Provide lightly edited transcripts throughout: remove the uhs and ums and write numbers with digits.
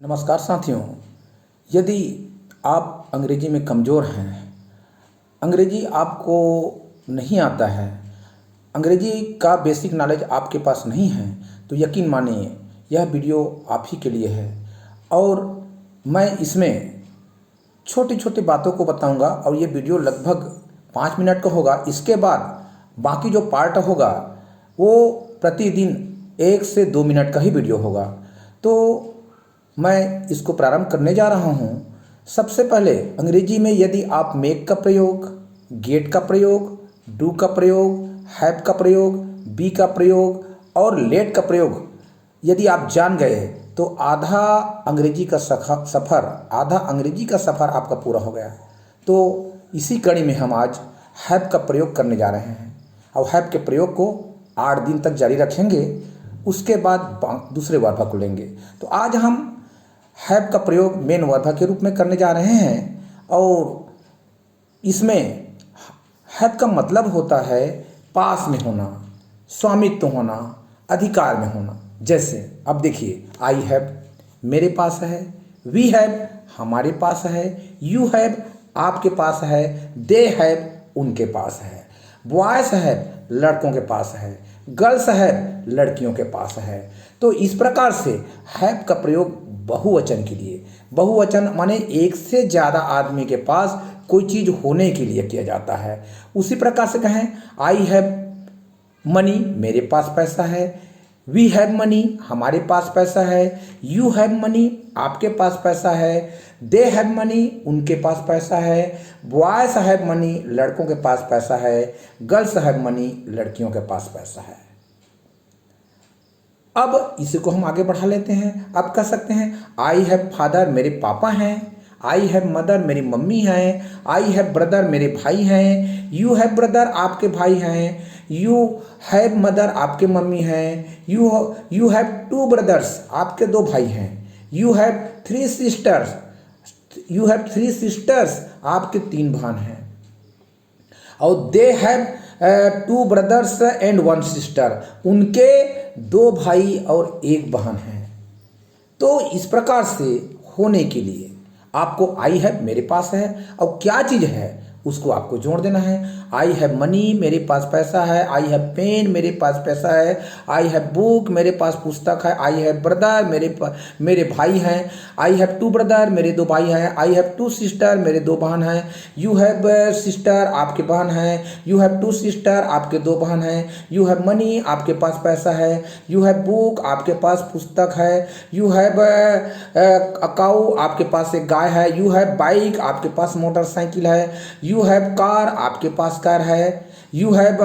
नमस्कार साथियों। यदि आप अंग्रेजी में कमज़ोर हैं, अंग्रेजी आपको नहीं आता है, अंग्रेजी का बेसिक नॉलेज आपके पास नहीं है, तो यकीन मानिए यह वीडियो आप ही के लिए है। और मैं इसमें छोटी छोटी बातों को बताऊंगा और ये वीडियो लगभग 5 मिनट का होगा। इसके बाद बाकी जो पार्ट होगा वो प्रतिदिन 1 से 2 मिनट का ही वीडियो होगा। तो मैं इसको प्रारंभ करने जा रहा हूँ। सबसे पहले अंग्रेजी में यदि आप मेक का प्रयोग, गेट का प्रयोग, डू का प्रयोग, हैव का प्रयोग, बी का प्रयोग और लेट का प्रयोग यदि आप जान गए तो आधा अंग्रेजी का सफ़र आपका पूरा हो गया। तो इसी कड़ी में हम आज हैव का प्रयोग करने जा रहे हैं और हैव के प्रयोग को 8 दिन तक जारी रखेंगे। उसके बाद दूसरे वर्ब को लेंगे। तो आज हम हैव का प्रयोग मेन वर्ब के रूप में करने जा रहे हैं और इसमें हैव का मतलब होता है पास में होना, स्वामित्व होना, अधिकार में होना। जैसे अब देखिए, आई हैव मेरे पास है, वी हैव हमारे पास है, यू हैव आपके पास है, दे हैव उनके पास है, बॉयज हैव लड़कों के पास है, गर्ल्स हैव लड़कियों के पास है। तो इस प्रकार से हैव का प्रयोग बहुवचन के लिए, बहुवचन माने एक से ज़्यादा आदमी के पास कोई चीज़ होने के लिए किया जाता है। उसी प्रकार से कहें, आई हैव मनी मेरे पास पैसा है, वी हैव मनी हमारे पास पैसा है, यू हैव मनी आपके पास पैसा है, दे हैव मनी उनके पास पैसा है, बॉयज हैव मनी लड़कों के पास पैसा है, गर्ल्स हैव मनी लड़कियों के पास पैसा है। अब इसी को हम आगे बढ़ा लेते हैं। अब कह सकते हैं, आई हैव फादर मेरे पापा हैं, आई हैव मदर मेरी मम्मी हैं, आई हैव ब्रदर मेरे भाई हैं, यू हैव ब्रदर आपके भाई हैं, यू हैव मदर आपके मम्मी हैं, यू हैव 2 ब्रदर्स आपके 2 भाई हैं, यू हैव 3 सिस्टर्स आपके 3 बहन हैं, और they have 2 brothers and 1 sister उनके 2 भाई और 1 बहन है। तो इस प्रकार से होने के लिए आपको आई हैव मेरे पास है और क्या चीज़ है उसको आपको जोड़ देना है। आई हैव मनी मेरे पास पैसा है, आई हैव पेन मेरे पास पैसा है, आई हैव बुक मेरे पास पुस्तक है, आई हैव ब्रदर मेरे भाई हैं, आई हैव 2 ब्रदर मेरे 2 भाई हैं, आई हैव 2 सिस्टर मेरे 2 बहन हैं, यू हैव सिस्टर आपके बहन हैं, यू हैव 2 सिस्टर आपके 2 बहन हैं, यू हैव मनी आपके पास पैसा है, यू हैव बुक आपके पास पुस्तक है, यू हैव काऊ आपके पास एक गाय है, यू हैव बाइक आपके पास मोटरसाइकिल है, यू हैव कार आपके पास कार है, यू हैव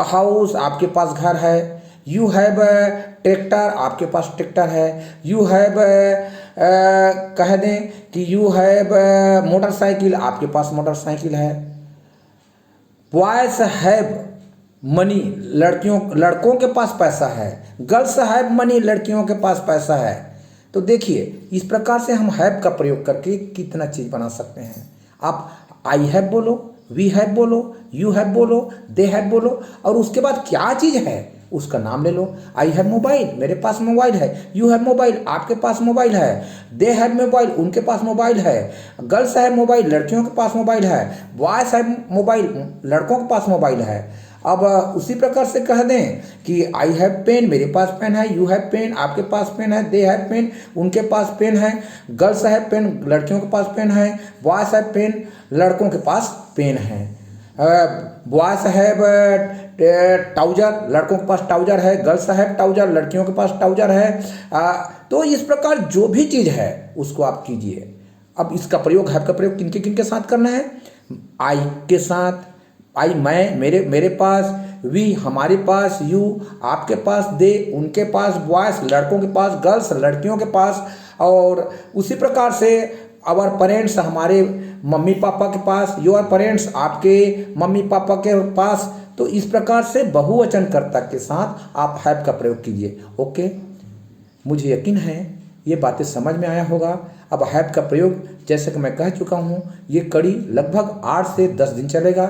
हाउस आपके पास घर है, यू हैव ट्रैक्टर आपके पास ट्रैक्टर है, यू हैव कह दें कि यू हैव मोटरसाइकिल आपके पास मोटरसाइकिल है। बॉयज हैव मनी लड़कों के पास पैसा है, गर्ल्स हैव मनी लड़कियों के पास पैसा है। तो देखिए, इस प्रकार से हम हैव का प्रयोग करके कितना चीज़ बना सकते हैं। आप आई हैव बोलो, वी हैव बोलो, यू हैव बोलो, दे हैव बोलो और उसके बाद क्या चीज़ है उसका नाम ले लो। आई हैव मोबाइल मेरे पास मोबाइल है, यू हैव मोबाइल आपके पास मोबाइल है, दे हैव मोबाइल उनके पास मोबाइल है, गर्ल्स हैव मोबाइल लड़कियों के पास मोबाइल है, बॉयज हैव मोबाइल लड़कों के पास मोबाइल है। अब उसी प्रकार से कह दें कि आई हैव पेन मेरे पास पेन है, यू हैव पेन आपके पास पेन है, दे हैव पेन उनके पास पेन है, गर्ल्स हैव पेन लड़कियों के पास पेन है, बॉयज हैव पेन लड़कों के पास पेन है, बॉयज हैव ट्राउजर लड़कों के पास ट्राउजर है, गर्ल्स हैव ट्राउजर लड़कियों के पास ट्राउजर है। तो इस प्रकार जो भी चीज़ है उसको आप कीजिए। अब इसका प्रयोग हैव का प्रयोग किनके किनके साथ करना है। आई के साथ, आई मैं मेरे पास, वी हमारे पास, यू आपके पास, दे उनके पास, बॉयज लड़कों के पास, गर्ल्स लड़कियों के पास। और उसी प्रकार से आवर पेरेंट्स हमारे मम्मी पापा के पास, योर पेरेंट्स आपके मम्मी पापा के पास। तो इस प्रकार से बहुवचन कर्ता के साथ आप हैव का प्रयोग कीजिए। ओके, मुझे यकीन है ये बातें समझ में आया होगा। अब हैव का प्रयोग जैसे कि मैं कह चुका हूँ, ये कड़ी लगभग 8 से 10 दिन चलेगा।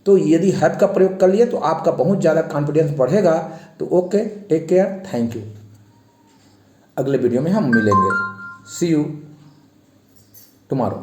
तो यदि हैव का प्रयोग कर लिए तो आपका बहुत ज़्यादा कॉन्फिडेंस बढ़ेगा। तो okay, take care, thank you. अगले वीडियो में हम मिलेंगे। See you tomorrow.